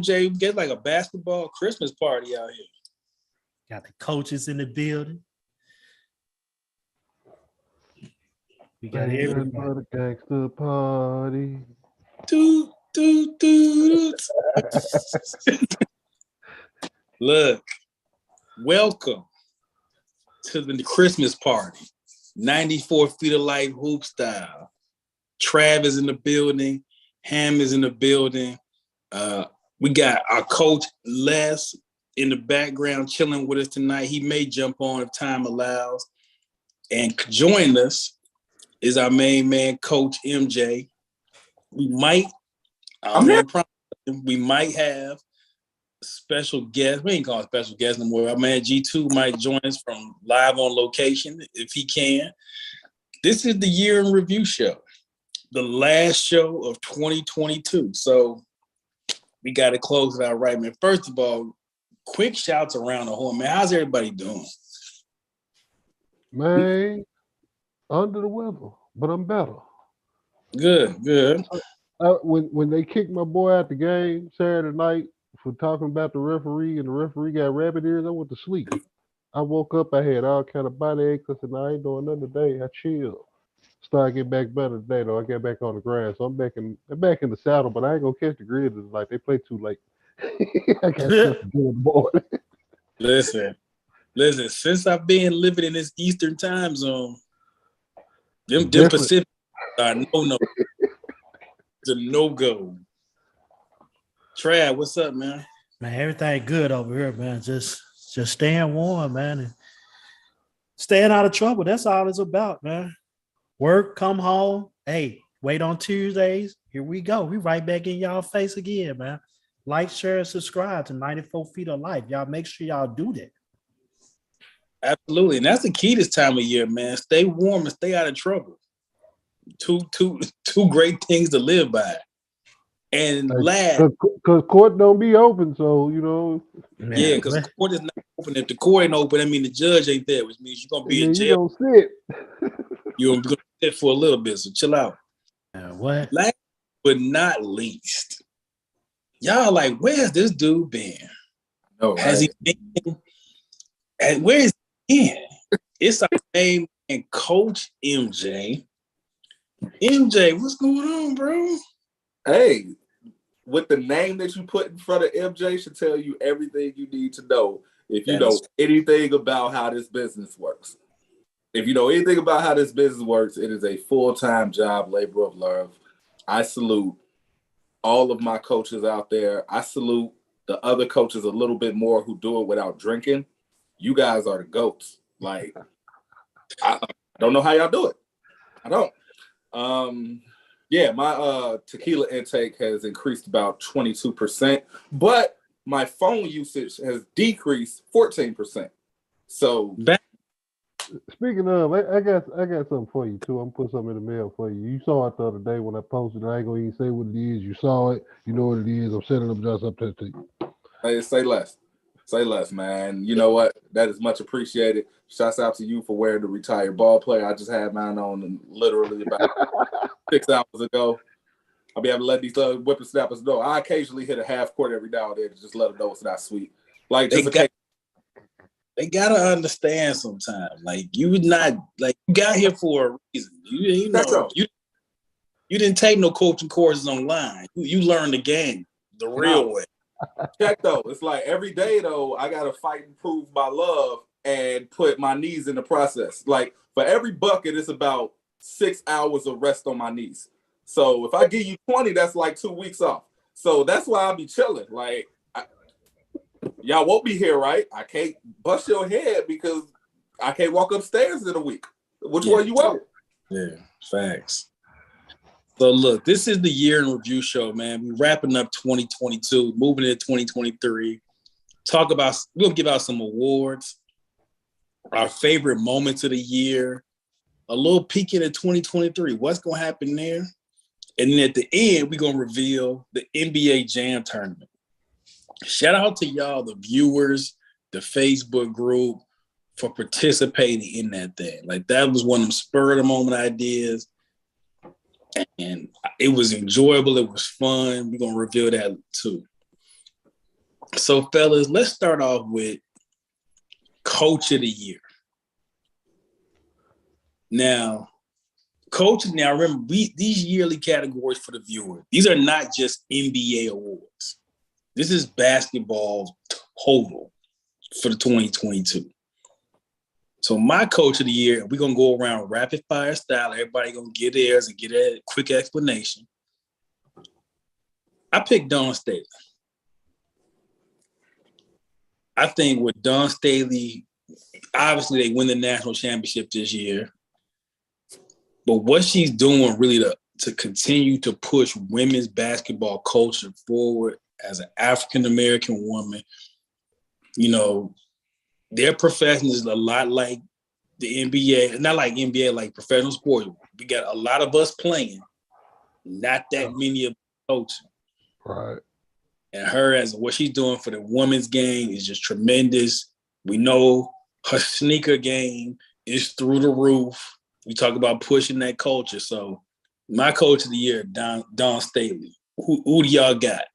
Jay, we get like a basketball Christmas party out here. Got the coaches in the building. We got everybody. Gangster party. Doot. Look, welcome to the Christmas party. 94 feet of life hoop style. Trav is in the building. Ham is in the building. We got our coach Les in the background chilling with us tonight. He may jump on if time allows. And join us is our main man, Coach MJ. We might have special guest. We ain't calling special guest no more. Our man G2 might join us from live on location if he can. This is the year in review show, the last show of 2022. So we got to close it out right, man. First of all, quick shouts around the horn, man. How's everybody doing? Man, under the weather, but I'm better. Good. When they kicked my boy out the game Saturday night for talking about the referee and the referee got rabbit ears, I went to sleep. I woke up, I had all kind of body aches. I said, no, I ain't doing nothing today. I chilled. Started getting back better today, though. I got back on the grass. So I'm back in the saddle, but I ain't gonna catch the Grizzlies. Like, they play too late. I got stuff to do in the morning. Listen, since I've been living in this Eastern time zone, them Pacific are no. It's a no-go. Trav, what's up, man? Man, everything good over here, man. Just staying warm, man. And staying out of trouble. That's all it's about, man. Work, come home. Hey, wait on Tuesdays. Here we go. We right back in y'all face again, man. Like, share, and subscribe to 94 Feet of Life. Y'all make sure y'all do that. Absolutely. And that's the key this time of year, man. Stay warm and stay out of trouble. Two great things to live by. And last, because court don't be open, so you know. Yeah, because court is not open. If the court ain't open, that means the judge ain't there, which means you're gonna be in jail. You don't sit. You're gonna sit for a little bit, so chill out. What? Last but not least, y'all like, where's this dude been? Oh, has he been? And where is he been? It's our name and Coach MJ. MJ, what's going on, bro? Hey, with the name that you put in front of MJ should tell you everything you need to know if you know anything about how this business works. If you know anything about how this business works, it is a full-time job, labor of love. I salute all of my coaches out there. I salute the other coaches a little bit more who do it without drinking. You guys are the GOATs. Like, I don't know how y'all do it. I don't. Yeah, my tequila intake has increased about 22%, but my phone usage has decreased 14%. So speaking of, I got something for you too. I'm gonna put something in the mail for you. You saw it the other day when I posted. I ain't gonna even say what it is. You saw it. You know what it is. I'm sending them just up there to you. Hey, say less. Say less, man. You know what? That is much appreciated. Shouts out to you for wearing the retired ball player. I just had mine on literally about 6 hours ago. I'll be able to let these whippersnappers know. I occasionally hit a half court every now and then to just let them know it's not sweet. Like they gotta understand sometimes. Like you got here for a reason. You know you didn't take no coaching courses online. You learned the game the real way. Check though. It's like every day though, I gotta fight and prove my love and put my knees in the process. Like for every bucket, it's about 6 hours of rest on my knees. So if I give you 20, that's like 2 weeks off. So that's why I'll be chilling. Like y'all won't be here, right? I can't bust your head because I can't walk upstairs in a week. Which one you want? Yeah, facts. So look, this is the year in review show, man. We're wrapping up 2022, moving into 2023. We're gonna give out some awards, our favorite moments of the year, a little peek into 2023. What's gonna happen there? And then at the end, we're gonna reveal the NBA Jam tournament. Shout out to y'all, the viewers, the Facebook group, for participating in that thing. Like that was one of them spur of the moment ideas. And it was enjoyable. It was fun. We're going to reveal that too. So, fellas, let's start off with Coach of the Year. Now, remember, these yearly categories for the viewer, these are not just NBA awards. This is basketball total for the 2022. So my Coach of the Year, we're going to go around rapid fire style. Everybody going to get theirs and get a quick explanation. I picked Dawn Staley. I think with Dawn Staley, obviously they win the national championship this year. But what she's doing really to continue to push women's basketball culture forward as an African-American woman, their profession is a lot like the NBA, not like NBA, like professional sports. We got a lot of us playing, not that many of us coaching. Right. And what she's doing for the women's game is just tremendous. We know her sneaker game is through the roof. We talk about pushing that culture. So my Coach of the Year, Dawn Staley. Who do y'all got?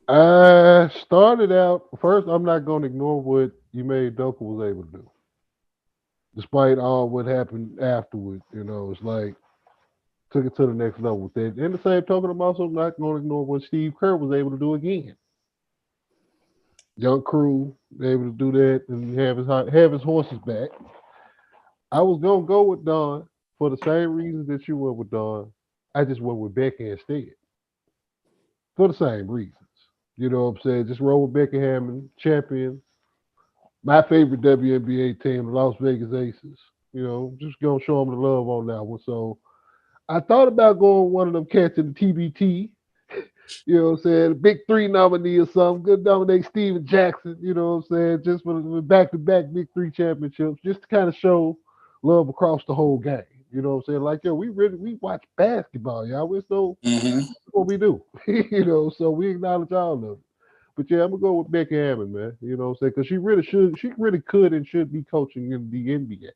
I started out first. I'm not going to ignore what Ime Udoka was able to do, despite all what happened afterward. It's like took it to the next level with that. And the same token, I'm also not going to ignore what Steve Kerr was able to do again. Young crew, able to do that and have his horses back. I was gonna go with Dawn for the same reasons that you went with Dawn. I just went with Becky instead for the same reasons. You know what I'm saying? Just roll with Becky Hammon, champion. My favorite WNBA team, the Las Vegas Aces. Just gonna show them the love on that one. So I thought about going one of them cats in the TBT. You know what I'm saying? Big Three nominee or something. Good nominate Steven Jackson. You know what I'm saying? Just for the back-to-back Big Three championships, just to kind of show love across the whole game. You know what I'm saying? Like, we watch basketball, y'all. We know what we do. So we acknowledge all of it. But yeah, I'm gonna go with Becky Hammon, man. You know what I'm saying? Because she really could and should be coaching in the NBA.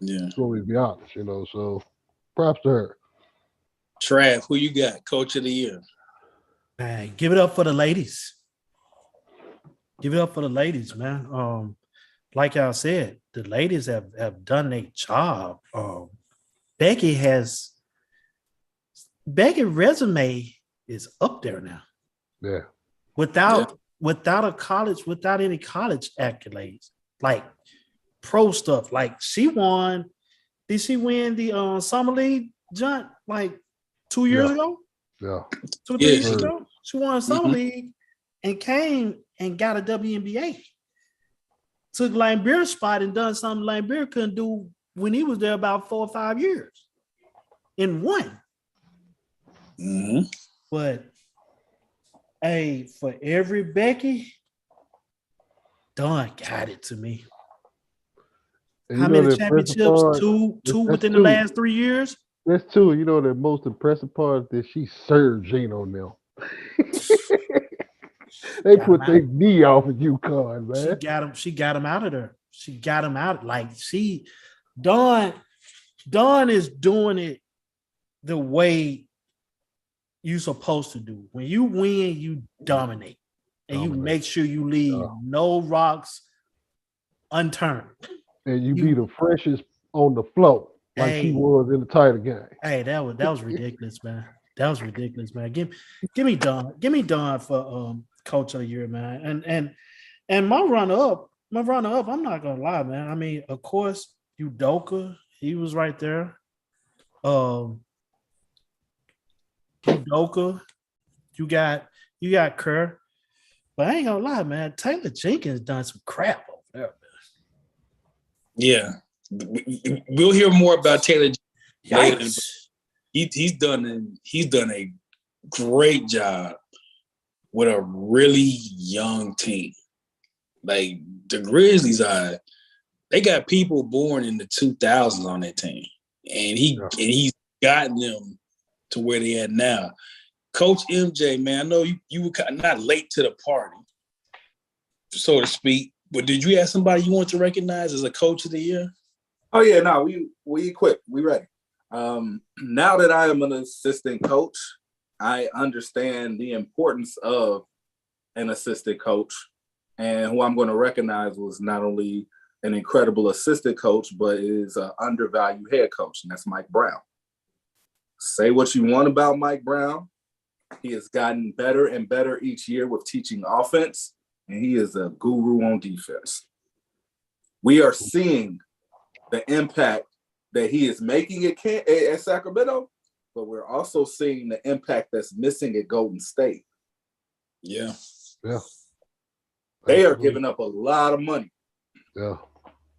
Yeah. So to be honest, so props to her. Trav, who you got? Coach of the Year. Man, give it up for the ladies. Give it up for the ladies, man. Like I said, the ladies have done their job. Becky's resume is up there now. Yeah. Without any college accolades, like pro stuff. Like she won. Did she win the summer league jump like 2 years ago? Yeah. 2 3 years ago. She won summer league and came and got a WNBA. Took Lane Beer's spot and done something Lane Beer couldn't do when he was there about 4 or 5 years. And won. Mm-hmm. But hey, for every Becky, Dawn got it to me. And how many championships? Two within the last 3 years? That's two. The most impressive part is that she served Gino now. They put their knee off of UConn, man. She got him out of there. She got him out. Like Dawn is doing it the way you're supposed to do. When you win, you dominate. And you make sure you leave no rocks unturned. And you be the freshest on the floor, like he was in the title game. Hey, that was ridiculous, man. That was ridiculous, man. Give me Dawn. Give me Dawn for Coach of the Year, man. And my runner-up, I'm not gonna lie, man. I mean, of course, Udoka, he was right there. Udoka, you got Kerr. But I ain't gonna lie, man. Taylor Jenkins done some crap over there, man. Yeah. We'll hear more about Taylor later. He's done a great job with a really young team. Like the Grizzlies they got people born in the 2000s on that team. And he's gotten them to where they at now. Coach MJ, man, I know you were not late to the party, so to speak, but did you have somebody you want to recognize as a Coach of the Year? Oh yeah, no, we equipped, we ready. Now that I am an assistant coach, I understand the importance of an assistant coach, and who I'm going to recognize was not only an incredible assistant coach, but is an undervalued head coach, and that's Mike Brown. Say what you want about Mike Brown. He has gotten better and better each year with teaching offense, and he is a guru on defense. We are seeing the impact that he is making at Sacramento, but we're also seeing the impact that's missing at Golden State. Yeah. Yeah. They are giving up a lot of money. Yeah.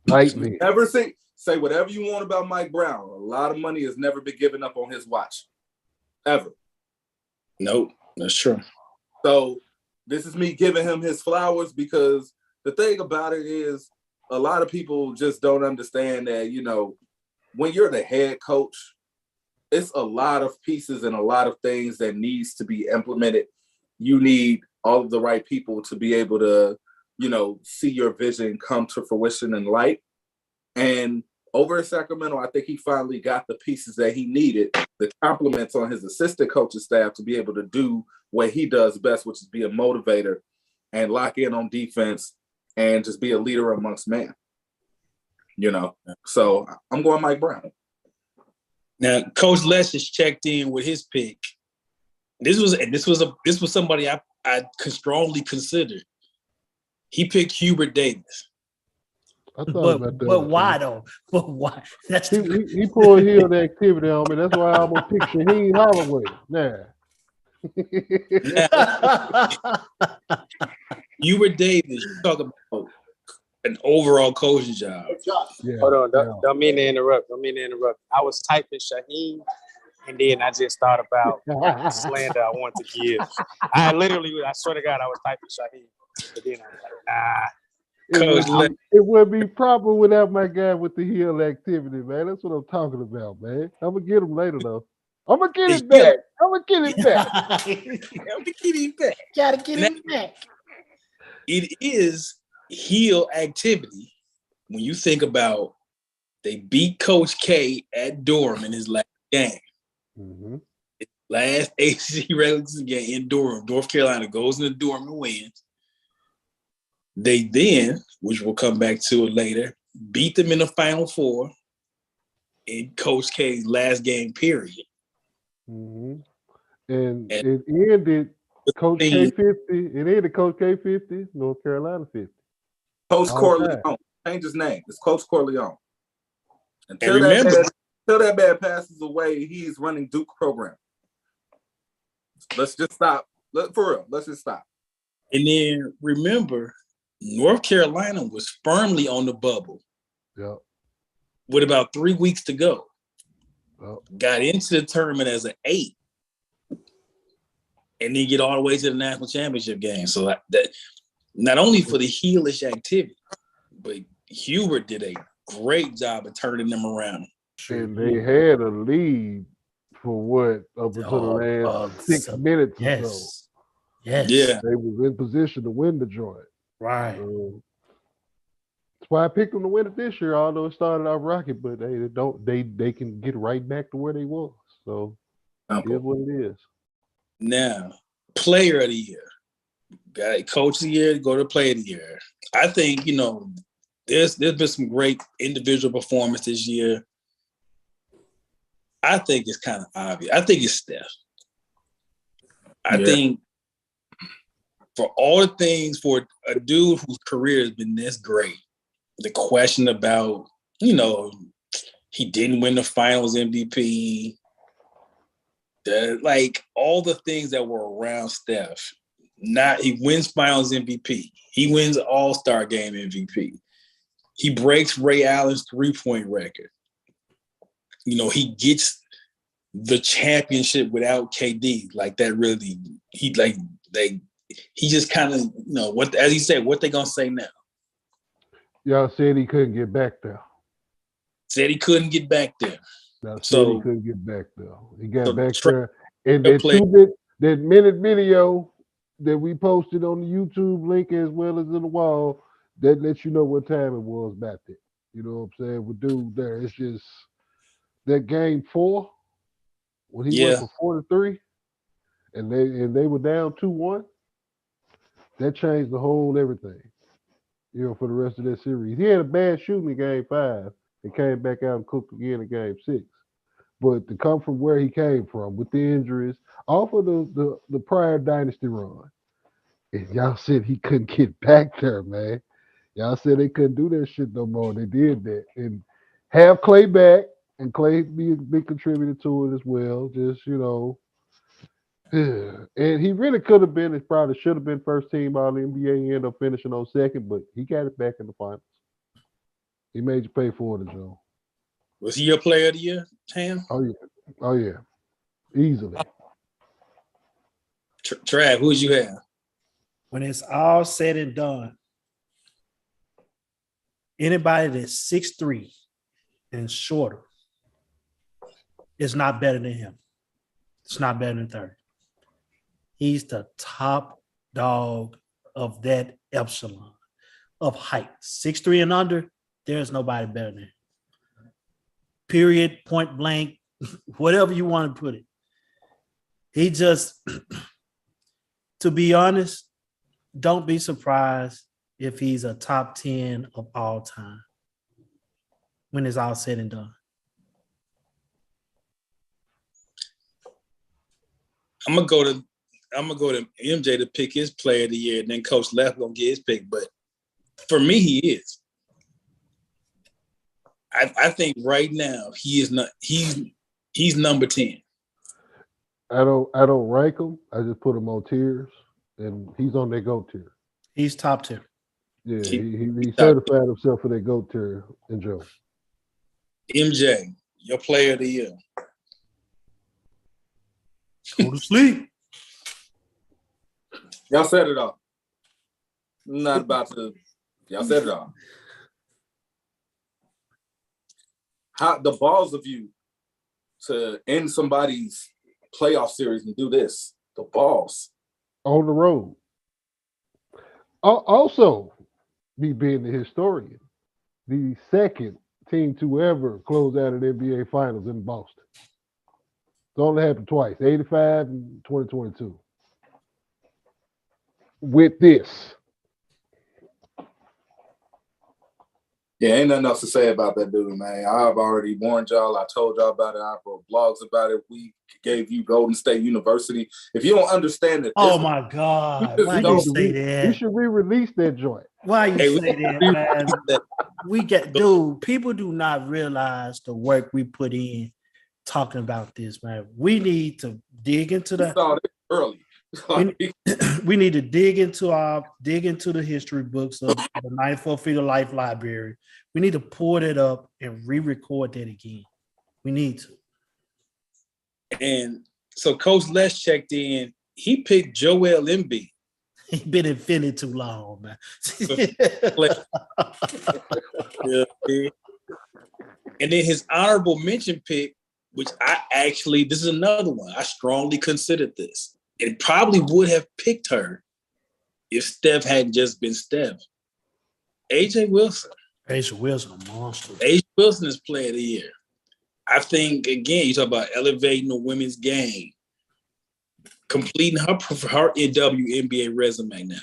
Nightmare. Ever say whatever you want about Mike Brown. A lot of money has never been given up on his watch. Ever. Nope, that's true. So this is me giving him his flowers, because the thing about it is a lot of people just don't understand that, you know, when you're the head coach, it's a lot of pieces and a lot of things that needs to be implemented. You need all of the right people to be able to, you know, see your vision come to fruition and light. And over at Sacramento, I think he finally got the pieces that he needed, the compliments on his assistant coaching staff to be able to do what he does best, which is be a motivator and lock in on defense and just be a leader amongst men. You know, so I'm going Mike Brown. Now, Coach Les has checked in with his pick. This was somebody I strongly considered. He picked Hubert Davis. I thought about that. But why though? But why? That's he pulled Hill the activity on me. That's why I'm gonna pick Shaheen Holloway. Hubert Davis, you talk about an overall coaching job. Yeah, Hold on, don't mean to interrupt. I was typing Shaheen, and then I just thought about the slander I want to give. I swear to God, I was typing Shaheen, but then I was like, nah. It would be proper without my guy with the Hill activity, man. That's what I'm talking about, man. I'm gonna get him later though. I'm gonna get it back. Gotta get him back. It is heel activity when you think about they beat Coach K at Durham in his last game. Mm-hmm. Last ACC regular season game in Durham. North Carolina goes into Durham and wins. They then, which we'll come back to it later, beat them in the Final Four in Coach K's last game period. Mm-hmm. And it ended Coach K50. It ended Coach K50, North Carolina 50. Coach Corleone. Change his name. It's Coach Corleone. Until that man passes away, he's running Duke program. Let's just stop. For real, let's just stop. And then remember, North Carolina was firmly on the bubble. Yep. With about 3 weeks to go. Yep. Got into the tournament as an 8. And then get all the way to the national championship game. So that not only for the heelish activity, but Hubert did a great job of turning them around. And they had a lead for what up until the last 6 minutes or so. Yes. Yeah. They was in position to win the joint. Right. That's why I picked them to win it this year, although it started off rocky, but they can get right back to where they was. So it is what it is. Now, player of the year. Got coach of the year, go to player of the year. I think, you know, there's been some great individual performance this year. I think it's kind of obvious. I think it's Steph. I think for all the things for a dude whose career has been this great, the question about, you know, he didn't win the finals MVP, like all the things that were around Steph. He wins finals MVP. He wins All-Star game MVP. He breaks Ray Allen's 3-point record. You know, he gets the championship without KD. Like that really, he just kind of, you know, as he said, what they gonna say now? Y'all said he couldn't get back there. Said he couldn't get back there. So he couldn't get back there. He got back there. And that minute video that we posted on the YouTube link as well as in the wall, that lets you know what time it was back there. You know what I'm saying? With dude there, it's just that game 4 when he went for 4-3. and they were down 2-1. That changed the whole everything. For the rest of that series. He had a bad shooting in game 5 and came back out and cooked again in game 6. But to come from where he came from with the injuries, off of the prior dynasty run, and y'all said he couldn't get back there, man. Y'all said they couldn't do that shit no more. They did that. And have Clay back, and Clay be a big contributor to it as well. Just, and he really could have been, it probably should have been first team all NBA. He ended up finishing on second, but he got it back in the finals. He made you pay for it, Joe. Was he your player of the year, Tam? Oh yeah, easily. Trav, who'd you have? When it's all said and done, anybody that's 6'3" and shorter is not better than him. It's not better than 30. He's the top dog of that epsilon of height. 6'3" and under, there's nobody better than him. Period, point blank, whatever you want to put it. He just, to be honest, don't be surprised if he's a top 10 of all time when it's all said and done. I'm gonna go to MJ to pick his player of the year, and then Coach Left gonna get his pick. But for me, he is. I think right now he is not. He's number 10. I don't rank him. I just put him on tiers, and he's on their GOAT tier. He's top 10. Yeah, he certified himself for that GOAT tier. And Joe. MJ, your player of the year. Go to sleep. Y'all said it all. I'm not about to. Y'all said it all. How the balls of you to end somebody's playoff series and do this? The balls on the road. Also, me being the historian, the second team to ever close out an NBA Finals in Boston. It's only happened twice, 85 and 2022. With this. Yeah, ain't nothing else to say about that dude, man. I've already warned y'all. I told y'all about it. I wrote blogs about it. We gave you Golden State University. If you don't understand it, oh my God, why you say that? We should re-release that joint. Why you say that, man? We get, dude. People do not realize the work we put in talking about this, man. We need to dig into that early. we need to dig into the history books of the 94 Feet of Life Library. We need to pull it up and re-record that again. We need to. And so Coach Les checked in. He picked Joel Embiid. He's been infinite too long, man. And then his honorable mention pick, which this is another one. I strongly considered this. It probably would have picked her if Steph hadn't just been Steph. AJ Wilson. AJ Wilson, a monster. AJ Wilson is player of the year. I think, again, you talk about elevating the women's game, completing her WNBA resume now.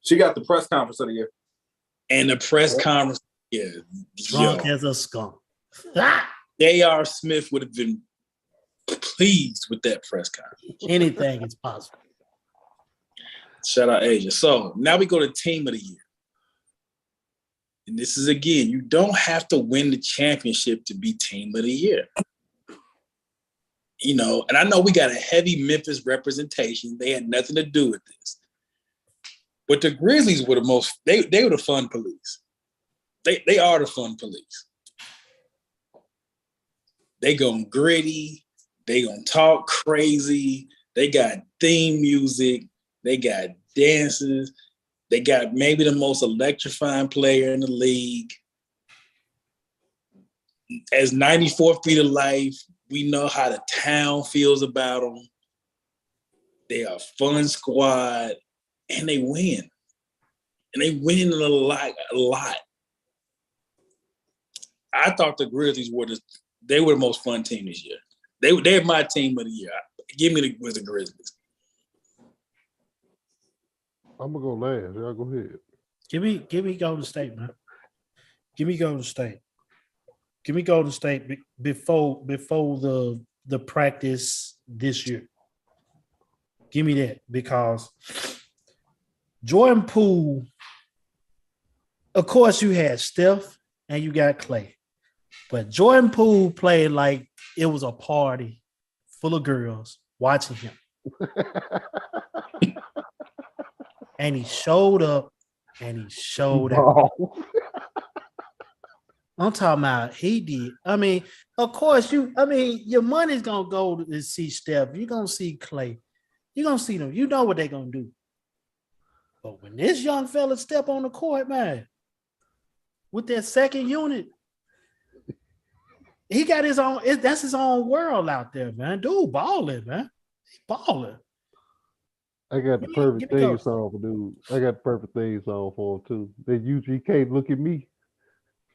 She got the press conference of the year. And the press conference, drunk as a skunk. J.R. Smith would have been pleased with that press conference. Anything is possible. Shout out Asia. So now we go to team of the year. And this is, again, you don't have to win the championship to be team of the year. And I know we got a heavy Memphis representation. They had nothing to do with this. But the Grizzlies were they were the fun police. They are the fun police. They going gritty. They gonna talk crazy. They got theme music. They got dances. They got maybe the most electrifying player in the league. As 94 Feet of Life, we know how the town feels about them. They are a fun squad, and they win. And they win a lot. I thought the Grizzlies were the most fun team this year. They're my team of the year. Give me the Grizzlies. I'm gonna go last. Y'all go ahead. Give me Golden State, man. Give me Golden State. Give me Golden State before the practice this year. Give me that because Jordan Poole, of course, you had Steph and you got Clay, but Jordan Poole played like it was a party full of girls watching him. And he showed up and he showed out. I'm talking about he did. I mean, of course, your money's gonna go to see Steph. You're gonna see Clay. You're gonna see them. You know what they're gonna do. But when this young fella step on the court, man, with that second unit, he got his own. That's his own world out there, man. Dude, balling, man. He balling. I got the perfect theme song for dude. I got the perfect theme song for him too. That UGK, look at me.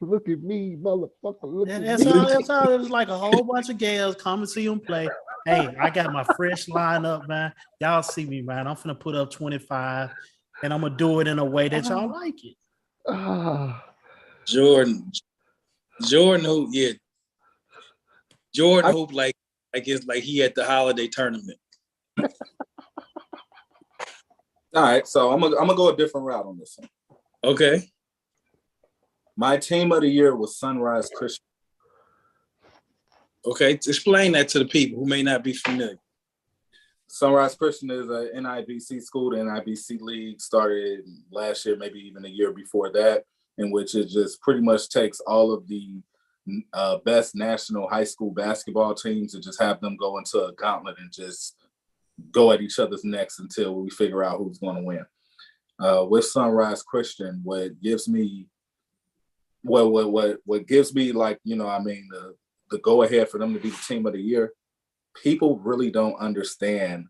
Look at me, motherfucker. Look at me. That's all. It was like a whole bunch of gals come and see him play. Hey, I got my fresh lineup, man. Y'all see me, man. I'm finna put up 25, and I'm gonna do it in a way that y'all like it. Jordan hoop, yeah. Jordan hoop like it's like he at the holiday tournament. All right, so I'm gonna go a different route on this one. Okay. My team of the year was Sunrise Christian. Okay, explain that to the people who may not be familiar. Sunrise Christian is a NIBC school. The NIBC league started last year, maybe even a year before that, in which it just pretty much takes all of the best national high school basketball teams and just have them go into a gauntlet and just go at each other's necks until we figure out who's going to win. With Sunrise Christian, what gives me like, the go ahead for them to be the team of the year, people really don't understand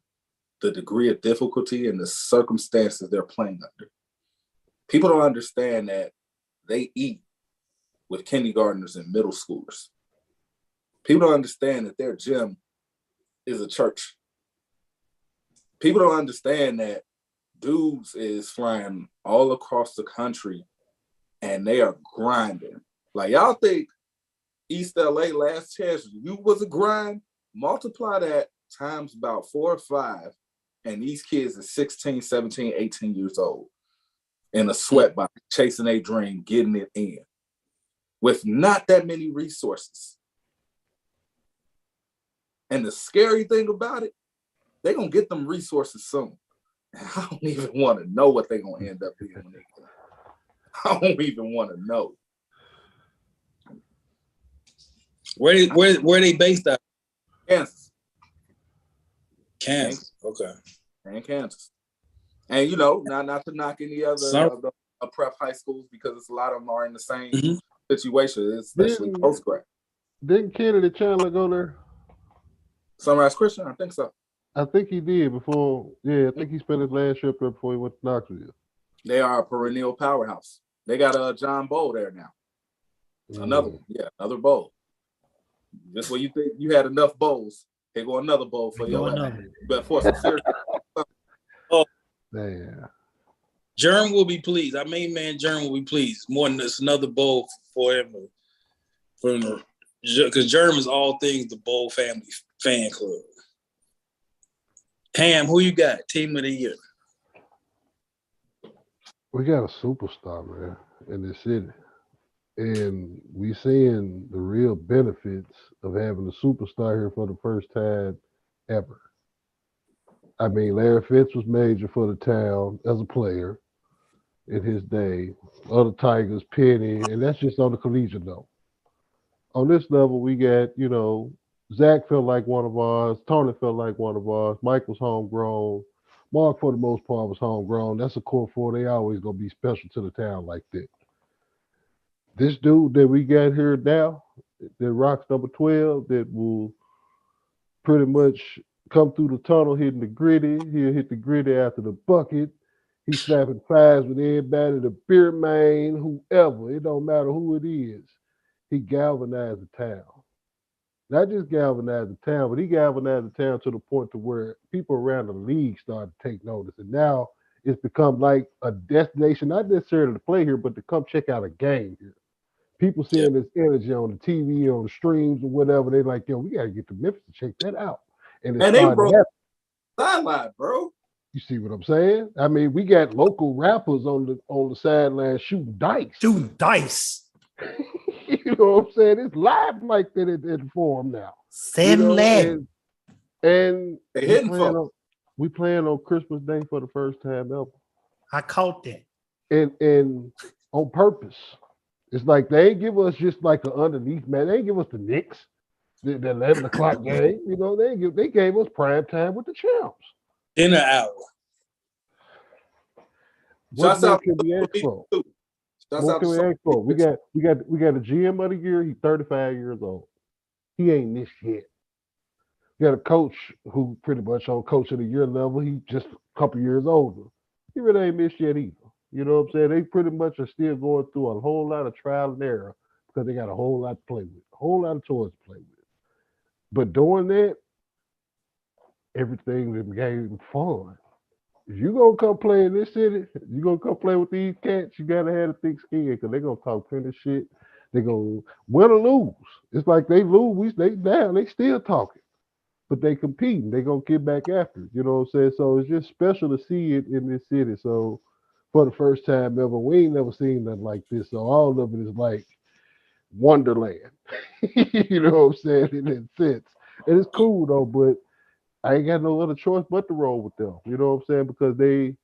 the degree of difficulty and the circumstances they're playing under. People don't understand that they eat with kindergartners and middle schoolers. People don't understand that their gym is a church. People don't understand that dudes is flying all across the country and they are grinding. Like, y'all think East LA Last Chance U was a grind? Multiply that times about 4 or 5, and these kids are 16, 17, 18 years old in a sweat box, chasing a dream, getting it in, with not that many resources. And the scary thing about it, they're going to get them resources soon. And I don't even want to know what they're going to end up being when they get them. I don't even want to know. Where they based out? Kansas. Okay. And Kansas. And, not to knock any other of the prep high schools, because a lot of them are in the same situation, especially post-grad. Didn't Kennedy Chandler go there? Sunrise Christian? I think so. I think he did before. Yeah, I think he spent his last year up there before he went to Knoxville. They are a perennial powerhouse. They got John Bowl there now. Another one. Yeah, another bowl. Just when you think you had enough bowls, here go another bowl for you. But for some serious. Man. Jerm will be pleased. Our main man Jerm will be pleased. More than this, another bowl for him. Because Jerm is all things the Bowl family fan club. Cam, who you got? Team of the year. We got a superstar, man, in this city. And we seeing the real benefits of having a superstar here for the first time ever. I mean, Larry Fitz was major for the town as a player in his day. Other Tigers, Penny, and that's just on the collegiate level. On this level, we got, Zach felt like one of ours. Tony felt like one of ours. Mike was homegrown. Mark, for the most part, was homegrown. That's a core four. They always going to be special to the town like that. This dude that we got here now, that rocks number 12, that will pretty much come through the tunnel hitting the gritty. He'll hit the gritty after the bucket. He's snapping fives with everybody, the beer man, whoever. It don't matter who it is. He galvanized the town. Not just galvanized the town, but he galvanized the town to the point to where people around the league started to take notice. And now it's become like a destination, not necessarily to play here, but to come check out a game here. People seeing this energy on the TV, on the streams, or whatever. They like, yo, we gotta get to Memphis to check that out. And it's And they starting to broke happen. sideline, bro. You see what I'm saying? I mean, we got local rappers on the sideline shooting dice. Shooting dice. You know what I'm saying? It's live like that at the Forum now. You 7-11. and They hitting folks. we playing on Christmas Day for the first time ever. I caught that. And on purpose. It's like they ain't give us just like an underneath, man. They ain't give us the Knicks, the 11 o'clock game. You know, they gave us prime time with the champs. In an hour. What Shouts more out can we ask for? Shouts What out can we to ask for? We got a GM of the year. He's 35 years old. He ain't missed yet. We got a coach who pretty much on coach of the year level. He just a couple years older. He really ain't missed yet either. You know what I'm saying? They pretty much are still going through a whole lot of trial and error because they got a whole lot to play with, a whole lot of toys to play with. But doing that, everything that gave them fun. If you gonna come play in this city, you gonna come play with these cats, you gotta have a thick skin because they're gonna talk plenty of shit. They gonna win or lose. It's like they lose, they down, they still talking. But they competing, they gonna get back after it. You know what I'm saying? So it's just special to see it in this city. So for the first time ever, we ain't never seen nothing like this. So all of it is like Wonderland. You know what I'm saying? In that sense. And it's cool though, but I ain't got no other choice but to roll with them. You know what I'm saying? Because they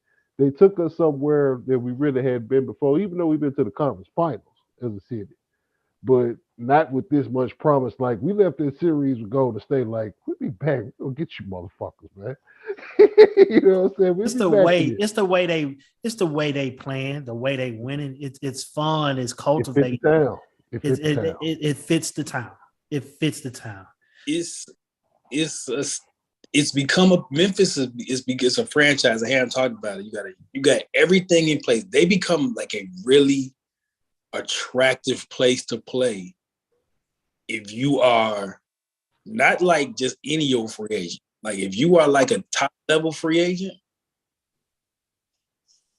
took us somewhere that we really hadn't been before, even though we've been to the conference finals as a city. But not with this much promise. Like we left this series with Golden State, like, we'll be back. We'll get you motherfuckers, man. You know what I'm saying? It's the way they playing, the way they winning. It's fun, it's cultivating. It fits the town. It fits the town. It's become a Memphis is a franchise. I haven't talked about it. You got everything in place. They become like a really attractive place to play if you are not like just any old free agent. Like if you are like a top level free agent,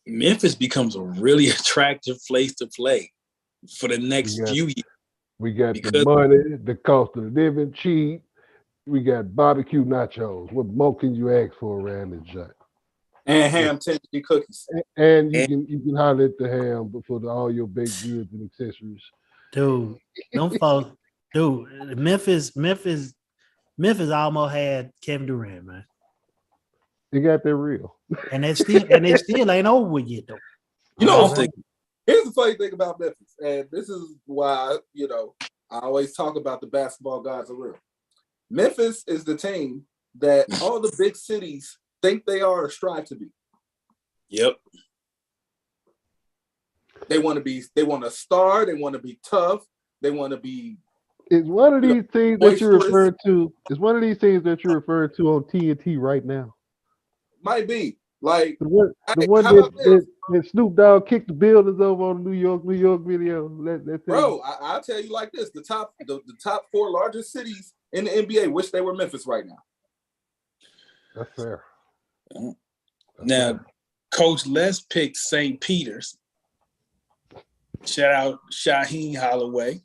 Memphis becomes a really attractive place to play for the next few years. We got the money, the cost of living cheap. We got barbecue nachos. What more can you ask for around this joint? And ham tenderly cookies. And you can holler at the ham for all your baked goods and accessories. Dude, don't fall. Dude, Memphis almost had Kevin Durant, man. They got that real. And they still ain't over yet though. You know, here's the funny thing about Memphis, and this is why, I always talk about the basketball gods are real. Memphis is the team that all the big cities think they are or strive to be. Yep. They want to star, they want to be tough, they want to be. It's one of these teams that you're referring to. It's one of these teams that you're referring to on TNT right now. Might be. Like the one that Snoop Dogg kicked the buildings over on the New York video. Bro, I'll tell you like this: the top 4 largest cities in the NBA wish they were Memphis right now. That's fair. Now, Coach Les picked St. Peter's. Shout out Shaheen Holloway.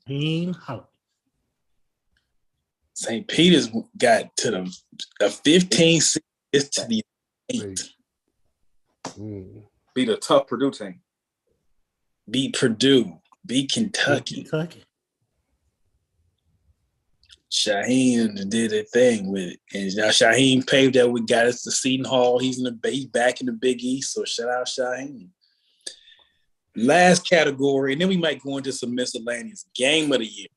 St. Peter's got to the 15 to the 8. Beat a tough Purdue team. Beat Purdue. Beat Kentucky. Shaheen did a thing with it. And now Shaheen paved that. We got us to Seton Hall. He's back in the Big East. So shout out Shaheen. Last category, and then we might go into some miscellaneous. Game of the year.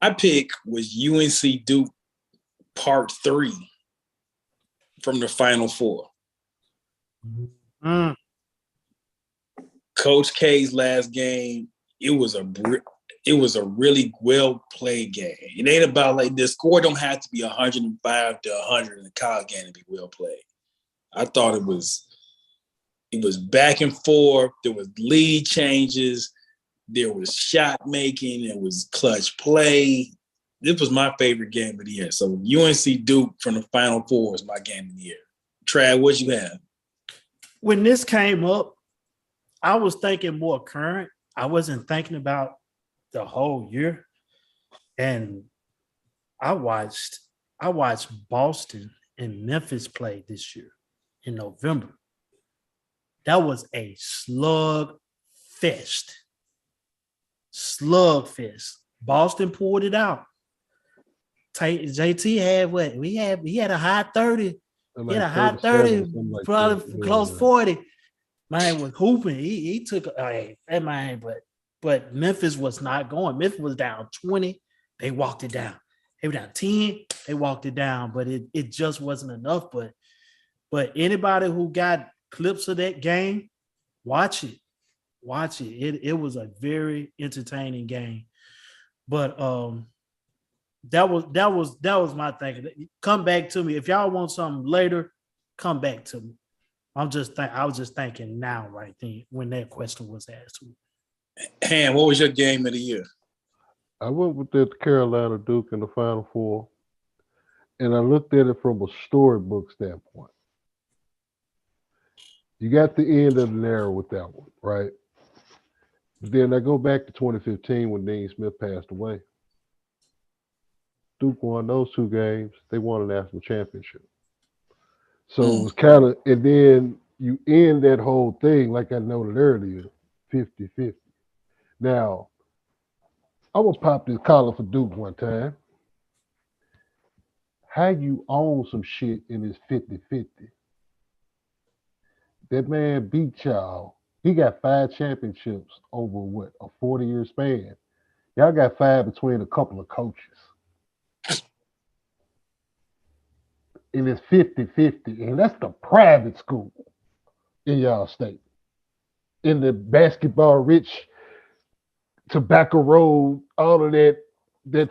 My pick was UNC Duke Part 3 from the Final Four. Coach K's last game, it was a really well played game. It ain't about like the score don't have to be 105 to 100 in a college game to be well played. I thought it was back and forth. There was lead changes. There was shot making. It was clutch play. This was my favorite game of the year. So UNC Duke from the Final Four is my game of the year. Trav, what you have? when this came up, I was thinking more current. I wasn't thinking about the whole year. And I watched Boston and Memphis play this year in November. That was a slugfest. Boston pulled it out. JT had what? He had a high 30. He had a high 30, probably close 40. Man was hooping. He took that man, but Memphis was not going. Memphis was down 20. They walked it down. They were down 10. They walked it down, but it just wasn't enough. But anybody who got clips of that game, watch it. It was a very entertaining game. But that was my thinking. Come back to me if y'all want something later. Come back to me. I was just thinking now, right then, when that question was asked. Ham, what was your game of the year? I went with the Carolina Duke in the Final Four, and I looked at it from a storybook standpoint. You got the end of the narrative with that one, right? But then I go back to 2015 when Dean Smith passed away. Duke won those two games. They won a national championship. So it was kind of, and then you end that whole thing, like I noted earlier, 50-50. Now, I was popped this collar for Duke one time. How you own some shit in this 50-50? That man beat y'all. He got 5 championships over what, a 40-year span. Y'all got 5 between a couple of coaches. And it's 50-50, and that's the private school in y'all state. In the basketball rich Tobacco Road, all of that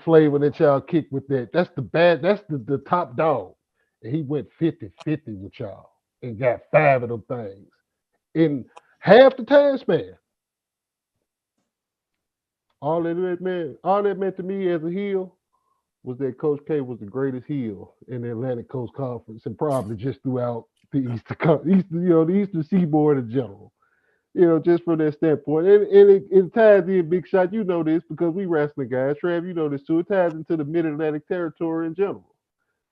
flavor that y'all kick with that. That's the top dog. And he went 50-50 with y'all and got 5 of them things in half the time span. All that meant to me as a heel was that Coach K was the greatest heel in the Atlantic Coast Conference and probably just throughout the the Eastern Seaboard in general. Just from that standpoint. And it ties in, Big Shot, you know this because we wrestling guys. Trav, you know this too. It ties into the Mid-Atlantic territory in general.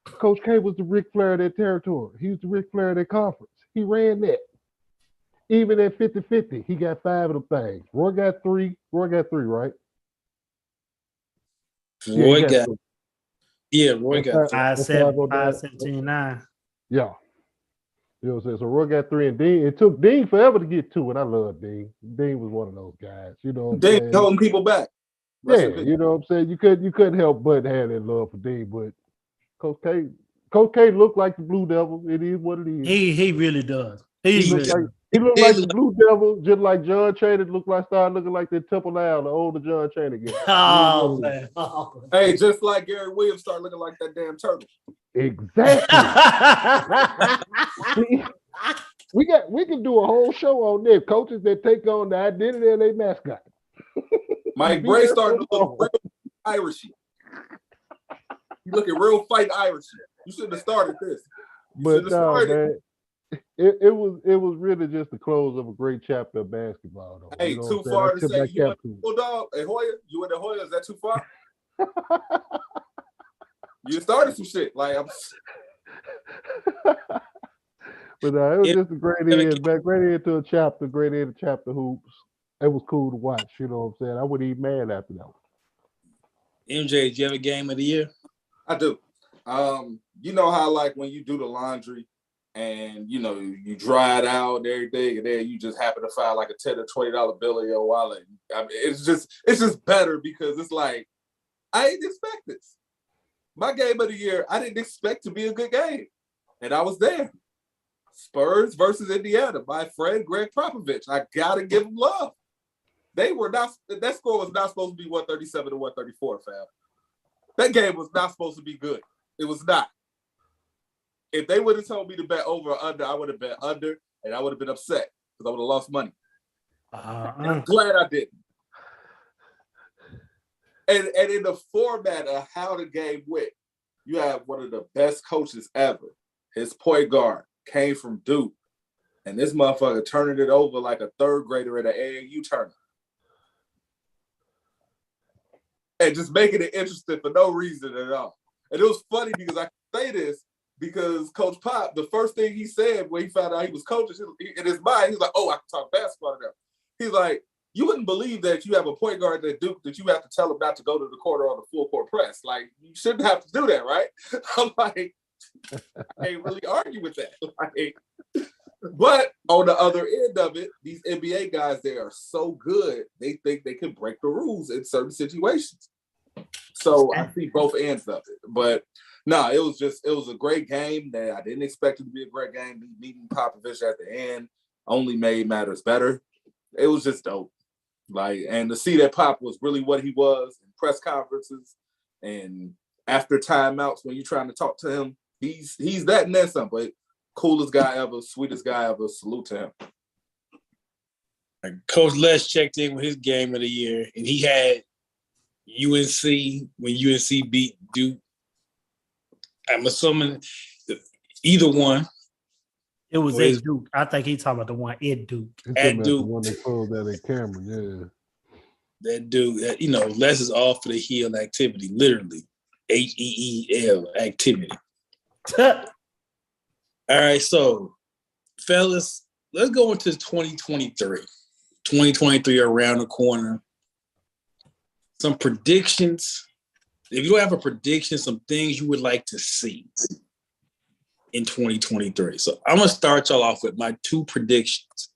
Coach K was the Ric Flair of that territory. He was the Ric Flair of that conference. He ran that. Even at 50-50, he got 5 of them things. Roy got 3. Roy got 3, right? Roy got 5-17-9. Yeah. You know what I'm saying? So Roy got 3, and Dean, it took Dean forever to get 2, and I love Dean. Dean was one of those guys. You know what I'm saying? Dean holding people back. Yeah, you know what I'm saying? You couldn't help but have that love for Dean, but Coach K looked like the Blue Devil. It is what it is. He really does. He looked like the Blue Devil, just like John Chainer started looking like that Temple Owl, the older John Chainer guy. Oh, man. Hey, just like Gary Williams started looking like that damn turtle. Exactly. we can do a whole show on this. Coaches that take on the identity of their mascot. Mike Bray started to look real Irishy. You looking real fight Irishy. You shouldn't have started this. But no, man. It was really just the close of a great chapter of basketball, though. Hey, too far to say you went to Bulldog? Hey, Hoya, you went to Hoya? Is that too far? You started some shit. Like I'm. But it was just a great end, man. Great end to a chapter. Great end to chapter hoops. It was cool to watch. You know what I'm saying? I wouldn't even mad after that one. MJ, do you have a game of the year? I do. You know how like when you do the laundry and you dry it out and everything, and then you just happen to find like a $10 or $20 bill in your wallet. I mean, it's just better because it's like I didn't expect this. My game of the year, I didn't expect to be a good game, and I was there. Spurs versus Indiana. My friend Greg Popovich. I gotta give him love. They were not. That score was not supposed to be 137 to 134, fam. That game was not supposed to be good. It was not. If they would have told me to bet over or under, I would have bet under, and I would have been upset because I would have lost money. And I'm glad I didn't. And in the format of how the game went, you have one of the best coaches ever. His point guard came from Duke. and this motherfucker turning it over like a third grader at an AAU tournament. And just making it interesting for no reason at all. And it was funny because I can say this because Coach Pop, the first thing he said when he found out he was coaching, in his mind, he's like, oh, I can talk basketball now. He's like, you wouldn't believe that you have a point guard at Duke that you have to tell him not to go to the corner on the full court press. Like, you shouldn't have to do that, right? I'm like, I can't really argue with that. Like, but on the other end of it, these NBA guys, they are so good, they think they can break the rules in certain situations. So I see both ends of it. But no, it was a great game that I didn't expect it to be a great game. Meeting Popovich at the end only made matters better. It was just dope. Like, and to see that Pop was really what he was in press conferences and after timeouts when you're trying to talk to him, he's that and then some, but coolest guy ever, sweetest guy ever. Salute to him. Coach Les checked in with his game of the year, and he had UNC when UNC beat Duke. I'm assuming either one. It was at Duke. I think he's talking about the one at Duke. At Duke. The one they pulled that at Cameron, yeah. That Duke, Les is all for the heel activity, literally. HEEL activity. All right, so fellas, let's go into 2023. 2023 around the corner. Some predictions. If you don't have a prediction, some things you would like to see in 2023. So I'm gonna start y'all off with my two predictions.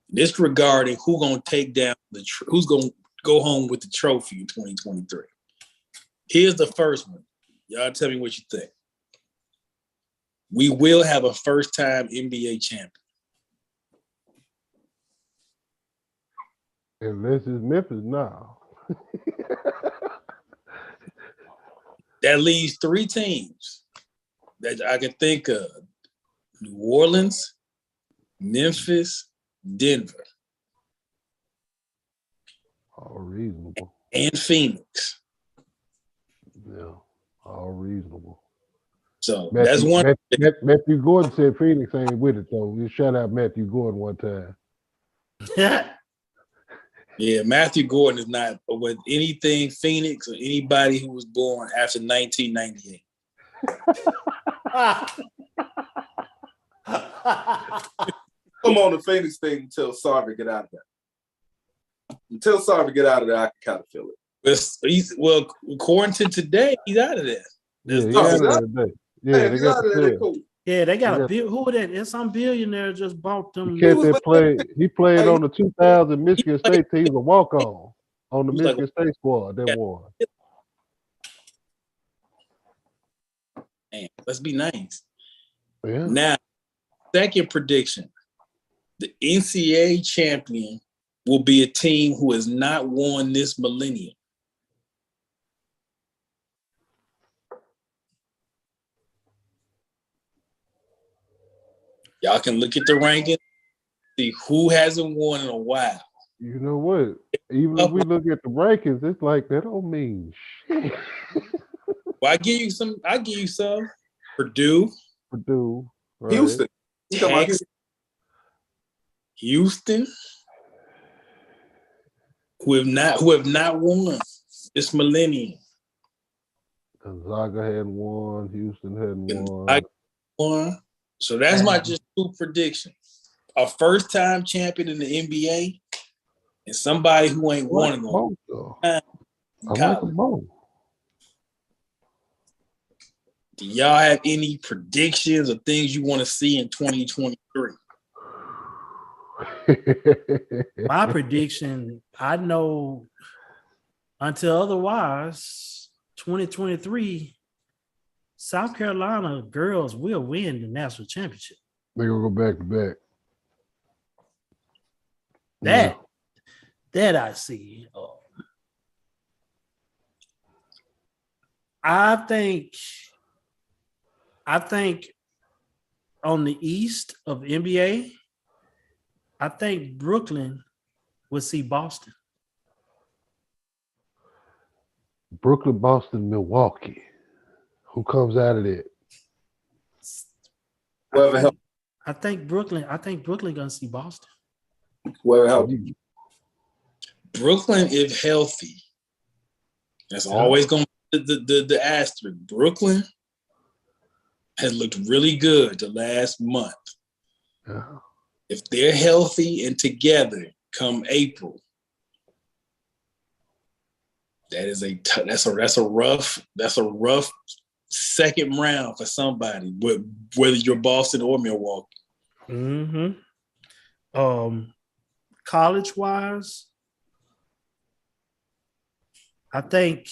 This regarding who's gonna take down who's gonna go home with the trophy in 2023. Here's the first one. Y'all tell me what you think. We will have a first-time NBA champion. Unless it's Memphis now. That leaves three teams that I can think of: New Orleans, Memphis, Denver. All reasonable. And Phoenix. Yeah, all reasonable. So that's one. Matthew Gordon said Phoenix ain't with it, though. We shout out Matthew Gordon one time. Yeah, Matthew Gordon is not with anything Phoenix or anybody who was born after 1998. Come on the Phoenix thing until Sarver get out of there. Until Sarver get out of there, I can kind of feel it. Well, according to today, he's out of there. Yeah, he out of there today. Yeah, they got the cool. Yeah, they got a bill. Who that? It's some billionaire just bought them. He played on the 2000 Michigan State team. He was a walk-on the Michigan State squad that won. Man, let's be nice. Yeah. Now, second prediction. The NCAA champion will be a team who has not won this millennium. Y'all can look at the ranking, see who hasn't won in a while. You know what? Even if we look at the rankings, it's like that don't mean shit. Well, I give you some. Purdue, right? Houston, Texas, Houston, who have not won this millennium. Gonzaga hadn't won. Houston hadn't won. So that's my just two predictions. A first-time champion in the NBA and somebody who ain't won in I like them both. Do y'all have any predictions or things you want to see in 2023? My prediction, I know until otherwise, 2023, South Carolina girls will win the national championship. They're gonna go back to back. That I see. I think on the east of NBA, I think Brooklyn will see Boston. Brooklyn, Boston, Milwaukee. Who comes out of it? Whoever helped I think Brooklyn gonna see Boston. Well, help. Brooklyn, if healthy, that's always going to be the asterisk. Brooklyn has looked really good the last month. If they're healthy and together come April, that's a rough second round for somebody, whether you're Boston or Milwaukee. Mm-hmm. College wise, I think.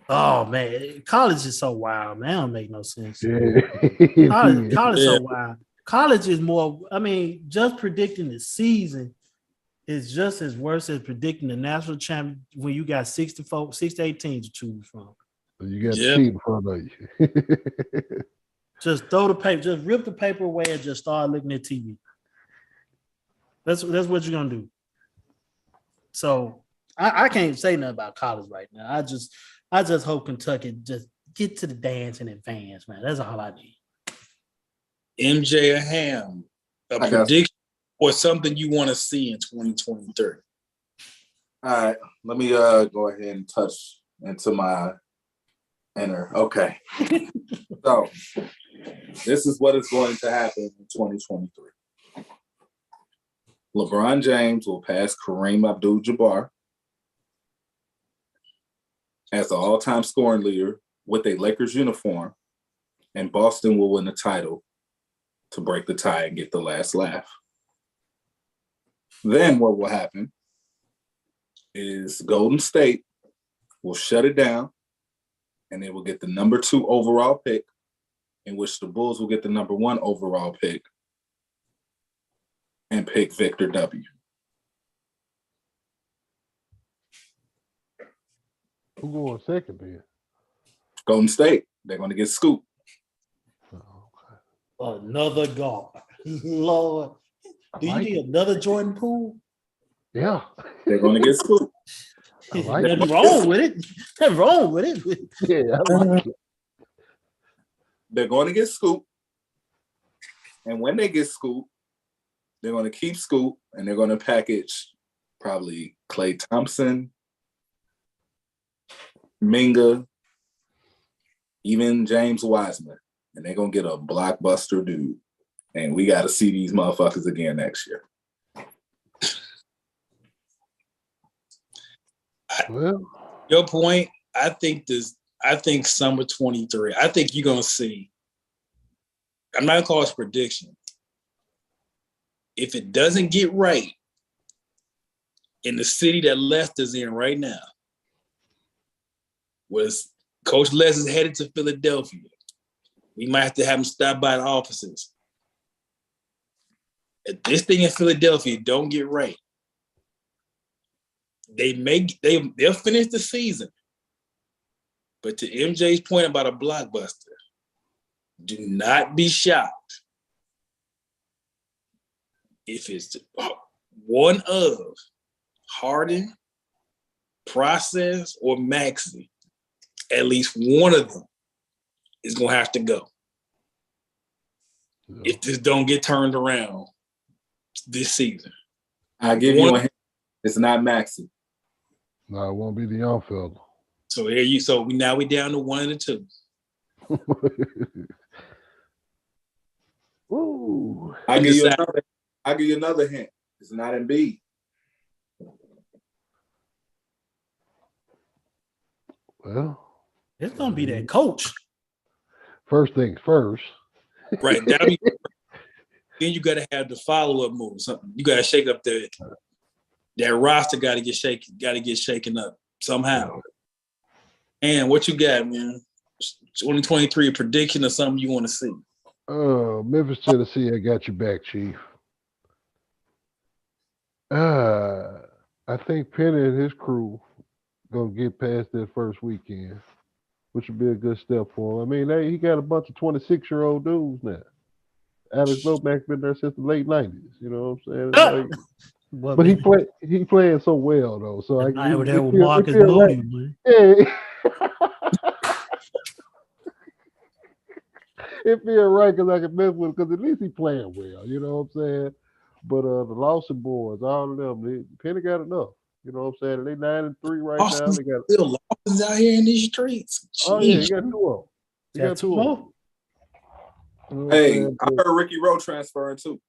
Oh man, college is so wild, man. It don't make no sense. Yeah. College is so wild. College is more. I mean, just predicting the season is just as worse as predicting the national champion when you got 6 to 8 teams to choose from. You got the team in front of you. Just throw the paper, just rip the paper away and just start looking at TV. That's what you're gonna do. So I can't say nothing about college right now. I just hope Kentucky just get to the dance in advance, man. That's all I need. MJ or Ham, a prediction or something you want to see in 2023. All right, let me go ahead and touch into my inner. Okay. So this is what is going to happen in 2023. LeBron James will pass Kareem Abdul-Jabbar as the all-time scoring leader with a Lakers uniform, and Boston will win the title to break the tie and get the last laugh. Then what will happen is Golden State will shut it down, and they will get the number 2 overall pick, in which the Bulls will get the number 1 overall pick and pick Victor W. Who going second then? Golden State. They're going to get Scoop. Another guard. Lord. Do you need another Jordan Poole? Yeah. They're going to get Scoop. Nothing wrong with it. Nothing wrong with it. Yeah, I like it. They're going to get Scoop. And when they get Scoop, they're going to keep Scoop, and they're going to package probably Klay Thompson, Minga, even James Wiseman. And they're going to get a blockbuster dude. And we got to see these motherfuckers again next year. Well, Your point, I think summer 23, I think you're going to see, I'm not going to call it prediction. If it doesn't get right in the city that Left is in right now, was Coach Les is headed to Philadelphia. We might have to have him stop by the offices. If this thing in Philadelphia don't get right, they'll finish the season. But to MJ's point about a blockbuster, do not be shocked if it's one of Harden, Process, or Maxey. At least one of them is going to have to go. Yeah. If this don't get turned around this season. I'll give you one. It's not Maxey. No, it won't be the young fella. So now we down to 1 and 2. Ooh. I'll give you another hint. It's not Embiid. Well, it's gonna be that coach. First things first. Right. Then you gotta have the follow-up move. Something you gotta shake up that roster gotta get shaken up somehow. And what you got, man? 2023 a prediction or something you want to see? Memphis, Tennessee, I got your back, Chief. I think Penny and his crew gonna get past that first weekend, which would be a good step for him. I mean, he got a bunch of 26-year-old dudes now. Alex Lomax been there since the late 90s. You know what I'm saying? But he playing so well though. So I would have Marcus Moody, man. Yeah. it feel right because I can mess with him because at least he playing well. You know what I'm saying? But the Lawson boys, all of them, Penny got enough. You know what I'm saying? They 9-3 right now. Austin's They got still Lawson's out here in these streets. oh yeah, Jeez. he got 2 of them. He Got two more. You know what I'm Hey, saying? I heard Ricky Rowe transferring too.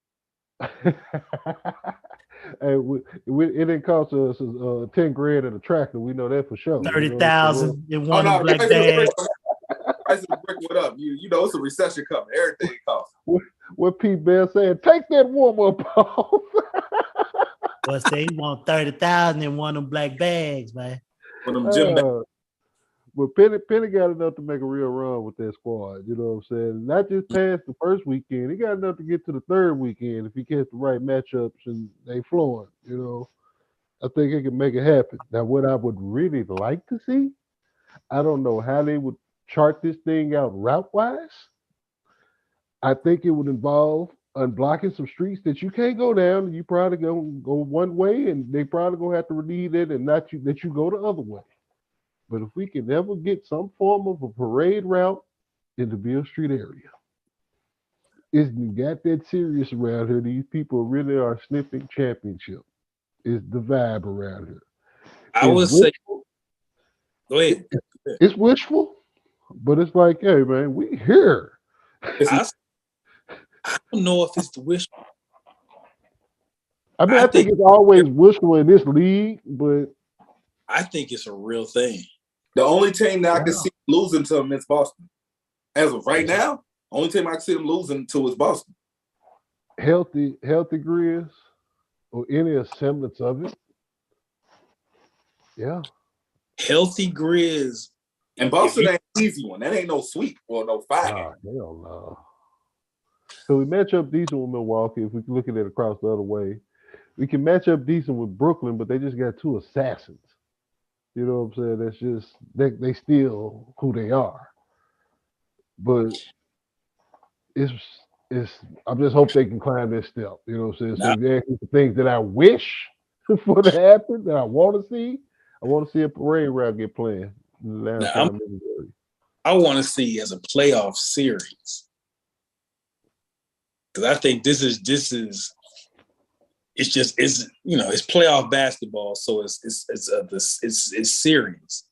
Hey, it didn't cost us $10,000 at a tractor. We know that for sure. You know, 30,000 in one Oh, of no, black bags. Price of the brick went up. You know it's a recession coming. Everything costs. what Pete Bell said, take that warm up off. But say he want 30,000 in one of them black bags, man. When them gym bags. But Penny got enough to make a real run with that squad. You know what I'm saying? Not just past the first weekend. He got enough to get to the third weekend if he gets the right matchups and they flowing. You know, I think he can make it happen. Now, what I would really like to see, I don't know how they would chart this thing out route wise. I think it would involve unblocking some streets that you can't go down. And you probably gonna go one way, and they probably gonna have to relieve it and not you let you go the other way. But if we can ever get some form of a parade route in the Beale Street area, it's got that serious around here. These people really are sniffing championship. Is the vibe around here. I would say, go ahead. It's wishful, but it's like, hey man, we here. I don't know if it's the wish. I mean, I think it's always wishful in this league, but I think it's a real thing. The only team that I can see losing to them is Boston. As of right now, only team I can see them losing to is Boston. Healthy Grizz or any semblance of it. Yeah. Healthy Grizz. And Boston ain't an easy one. That ain't no sweep or no fight. Oh, hell no. So we match up decent with Milwaukee if we look at it across the other way. We can match up decent with Brooklyn, but they just got 2 assassins. You know what I'm saying? That's just they still who they are. But it's I just hope they can climb this step. You know what I'm saying? So if you ask me the things that I wish for to happen, that I want to see a parade route get playing. I want to see as a playoff series. Because I think this is it's playoff basketball, so it's serious.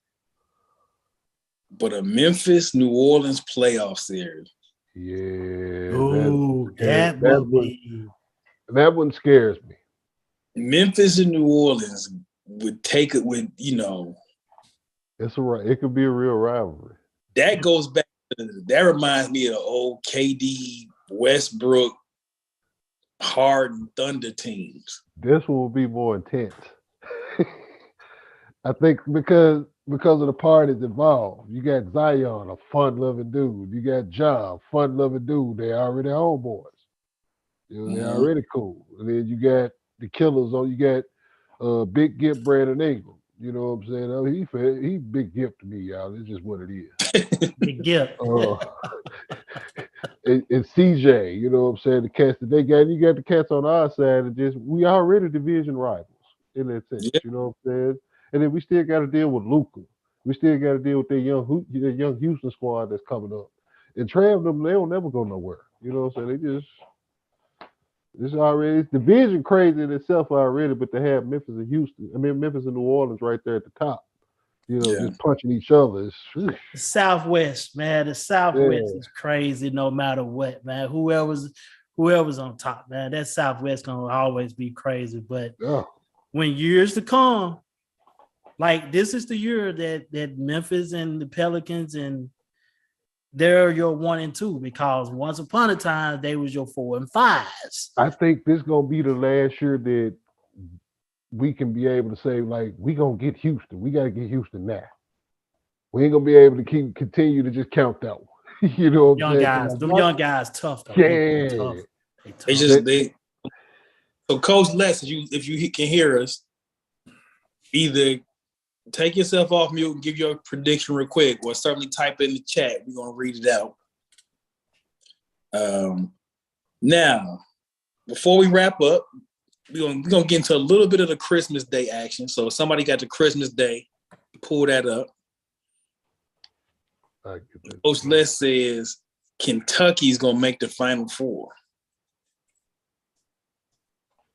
But a Memphis New Orleans playoff series. Yeah. Ooh, that one scares me. Memphis and New Orleans would take it with, It's it could be a real rivalry. That goes back that reminds me of the old KD, Westbrook, Harden, Thunder teams. This one will be more intense. I think because of the parties involved. You got Zion, a fun-loving dude. You got Ja, fun-loving dude. They're already homeboys. They're already cool. And then you got the killers on. You got Big Gift, Brandon Ingram. You know what I'm saying? I mean, he big gift to me, y'all. It's just what it is. Big gift. And CJ, you know what I'm saying? The cats that they got, you got the cats on our side, and we already division rivals in that sense. Yeah. You know what I'm saying? And then we still got to deal with Luka. We still got to deal with the young Houston squad that's coming up. And Trav them, they don't never go nowhere. You know what I'm saying? It's division crazy in itself already, but to have Memphis and New Orleans right there at the top, just punching each other. The Southwest, man. The Southwest is crazy no matter what, man. Whoever's on top, man. That Southwest gonna always be crazy. But when years to come, like this is the year that Memphis and the Pelicans and they're your 1 and 2 because once upon a time they was your 4 and 5s. I think this gonna be the last year that we can be able to say like we gonna get Houston. We gotta get Houston now. We ain't gonna be able to continue to just count that one. You know, what I'm saying? Young guys, tough though. Yeah, They tough. So Coach Les, if you can hear us, either take yourself off mute and give your prediction real quick, or certainly type it in the chat. We're gonna read it out. Now, before we wrap up, we're gonna get into a little bit of the Christmas Day action. So if somebody got the Christmas Day, pull that up. Coach Les says Kentucky's gonna make the Final Four.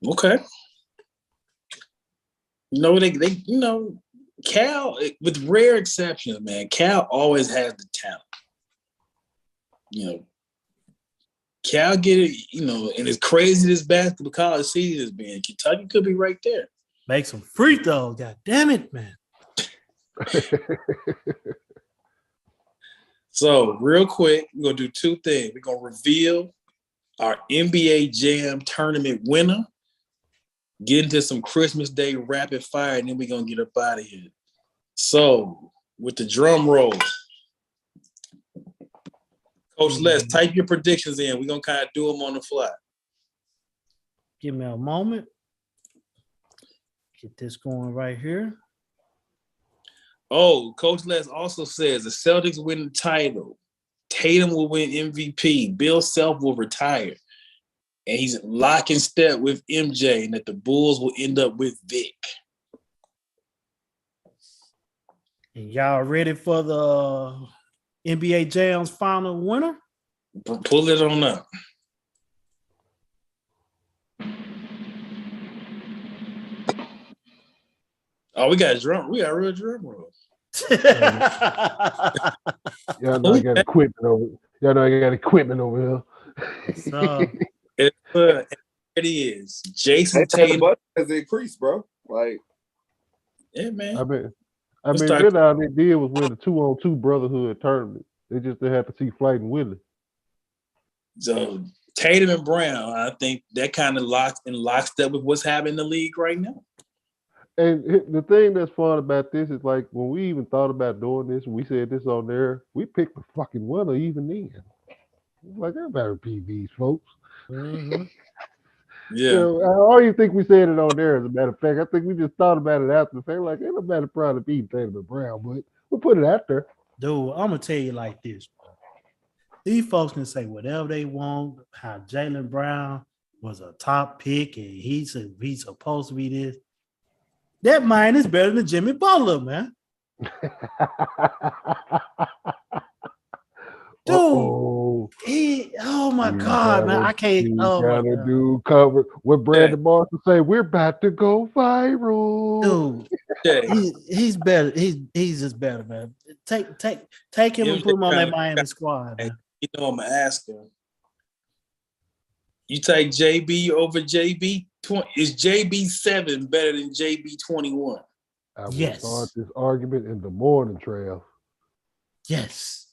Okay. Cal, with rare exceptions, man, Cal always has the talent. Cal get it, and as crazy as basketball college season has been, Kentucky could be right there. Make some free throws. God damn it, man. So, real quick, we're going to do two things. We're going to reveal our NBA Jam tournament winner, get into some Christmas Day rapid fire, and then we're going to get up out of here. So, with the drum roll, Coach Les, type your predictions in. We're going to kind of do them on the fly. Give me a moment. Get this going right here. Oh, Coach Les also says the Celtics win the title. Tatum will win MVP. Bill Self will retire. And he's lock in step with MJ, and that the Bulls will end up with Vic. And y'all ready for the NBA Jam's final winner? Pull it on up. Oh, we got a real drum roll. Y'all know I got equipment over here. So, It is. Jason Tatum. Has increased, bro. Like, yeah, man. I mean, really all they did was win the 2-on-2 brotherhood tournament. They just didn't have to see Flight and Willie. So Tatum and Brown, I think that kind of locked up with what's happening in the league right now. And the thing that's fun about this is like when we even thought about doing this, we said this on there, we picked the fucking winner even then. Like, I better repeat these folks. mm-hmm. Yeah. I don't even think we said it on there, as a matter of fact. I think we just thought about it after the fact. Like, ain't nobody proud of beating Tatum and Brown, but we'll put it out there. Dude, I'm going to tell you like this. These folks can say whatever they want, how Jaylen Brown was a top pick and he's supposed to be this. That man is better than Jimmy Butler, man. Dude, oh my God, man. I can't. Oh my God. Do cover what Brandon Boston say. We're about to go viral. Dude, he's better. He's just better, man. Take him and put him on that Miami squad, man. I'm gonna ask him. You take JB over JB 20? Is JB 7 better than JB 21? I will start this argument in the morning, Trav. Yes.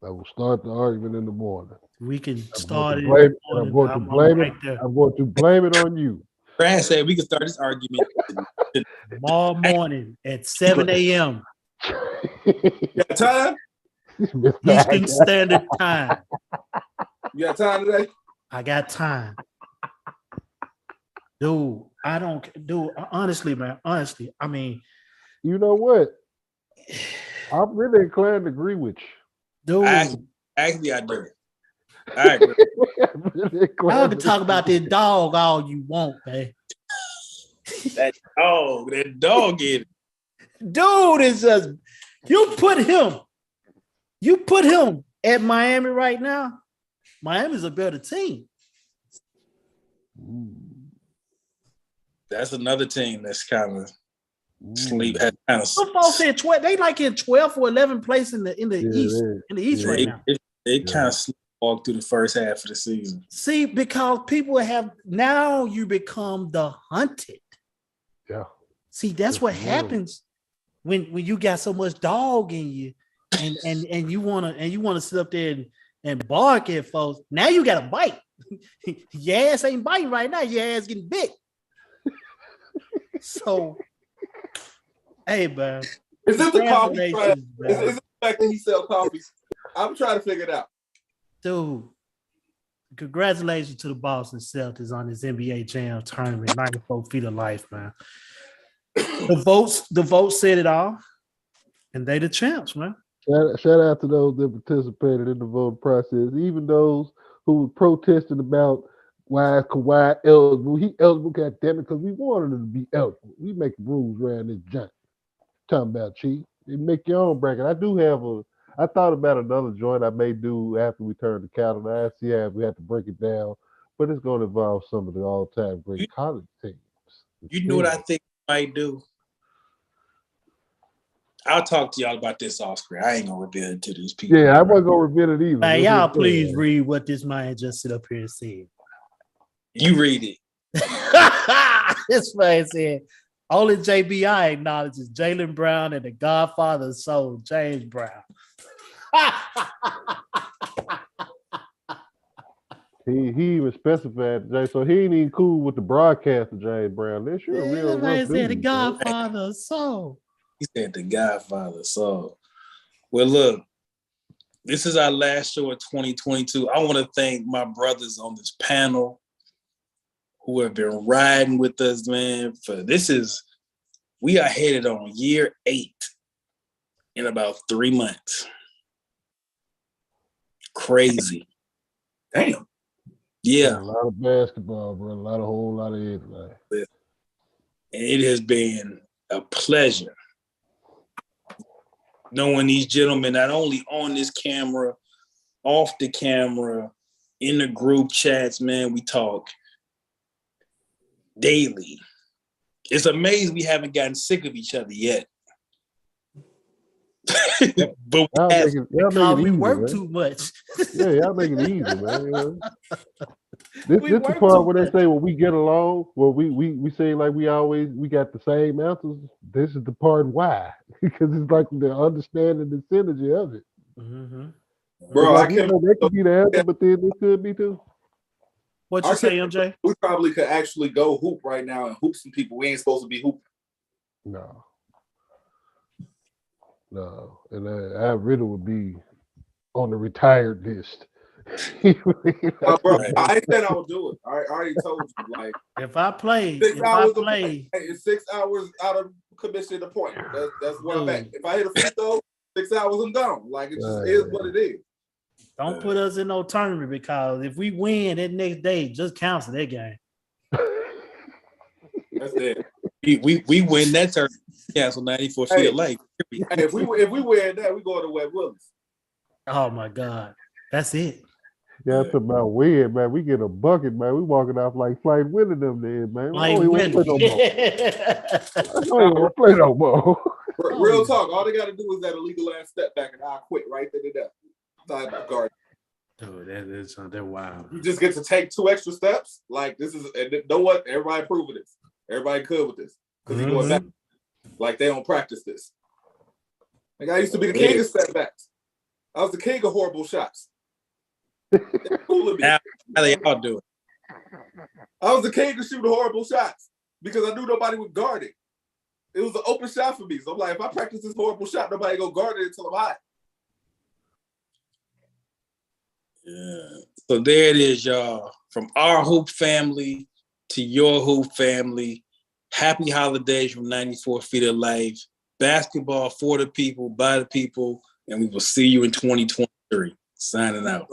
I will start the argument in the morning. We can start it. I'm going to blame it. I'm going to blame it on you. Brad said we can start this argument tomorrow morning at 7 a.m. Got time? Eastern Standard Time. You got time today? I got time. Dude, honestly, man, I mean. You know what? I'm really inclined to agree with you. Dude. Actually, I do. I agree. I can talk about this dog all you want, man. That dog is. Dude is just, you put him at Miami right now. Miami's a better team. That's another team that's kind of sleep. Some folks said 12. They like in 12th or 11th place in the East. In the East right now. They kind of sleepwalk through the first half of the season. See, because people have now you become the hunted. Yeah. See, that's what happens when you got so much dog in you, and you wanna sit up there and bark at folks. Now you got to bite. Your ass ain't biting right now. Your ass getting bit. So, hey, man. Is it the coffee? Is it the fact that he sells coffees? I'm trying to figure it out. Dude, congratulations to the Boston Celtics on this NBA Jam tournament. 94 feet of life, man. The votes said it all, and they the champs, man. Shout out to those that participated in the voting process, even those who were protesting about why is Kawhi eligible. He eligible, goddammit, because we wanted him to be eligible. We make rules around this junk. Talking about Chief. You make your own bracket. I do have I thought about another joint I may do after we turn the calendar. I see how we have to break it down, but it's going to involve some of the all-time great college teams. You know what I think we might do? I'll talk to y'all about this off screen. I ain't gonna reveal it to these people. Yeah, I wasn't gonna reveal it either. Man, y'all please read what this man just sit up here and said. You read it. This man said, only JBI acknowledges Jaylen Brown and the Godfather of Soul, James Brown. He even specified Jay, so he ain't even cool with the broadcaster James Brown. This sure a real man rough said the dude, Godfather of Soul. He said the Godfather. So, well, look, this is our last show of 2022. I want to thank my brothers on this panel who have been riding with us, man. We are headed on year 8 in about 3 months. Crazy. Damn. Yeah. A lot of basketball, bro. A whole lot of it, man. And it has been a pleasure knowing these gentlemen, not only on this camera, off the camera, in the group chats, man, we talk daily. It's amazing we haven't gotten sick of each other yet. But we work too much. Yeah, y'all make it easy, man. This is the part where they say when we get along, well, we say like we got the same answers. This is the part why, because it's like the understanding the synergy of it. Mm-hmm. Bro, like, that could be the answer, but then it could be too. What you say, MJ? We probably could actually go hoop right now and hoop some people. We ain't supposed to be hooping. No, and I really would be on the retired list. Bro, I ain't said I would do it. I already told you. Like, if I play, 6 hours it's 6 hours out of commission to point. That's where I'm at. If I hit a free throw, 6 hours, I'm gone. Like, it just is what it is. Don't put us in no tournament, because if we win that next day, just cancel that game. That's it. We win that tournament. Cancel 94 feet of life. Hey, if we win that, we go to Webb Willis. Oh my God, that's it. Yeah, it's about weird, man. We get a bucket, man. We walking off like Flight winning them there, man. I don't even want to play no more. Real talk. All they got to do is that illegal ass step back, and I'll quit right there to death. Dude, they're wild. You just get to take 2 extra steps. Like, this is, and you know what? Everybody approving this. Everybody good with this. Because he's going back. Like, they don't practice this. Like, I used to be the king of step backs. I was the king of horrible shots. How they all do it. I was the king of shooting horrible shots because I knew nobody would guard it. It was an open shot for me. So I'm like, if I practice this horrible shot, nobody go guard it until I'm hot. Yeah. So there it is, y'all. From our hoop family to your hoop family. Happy holidays from 94 Feet of Life. Basketball for the people, by the people, and we will see you in 2023. Signing out.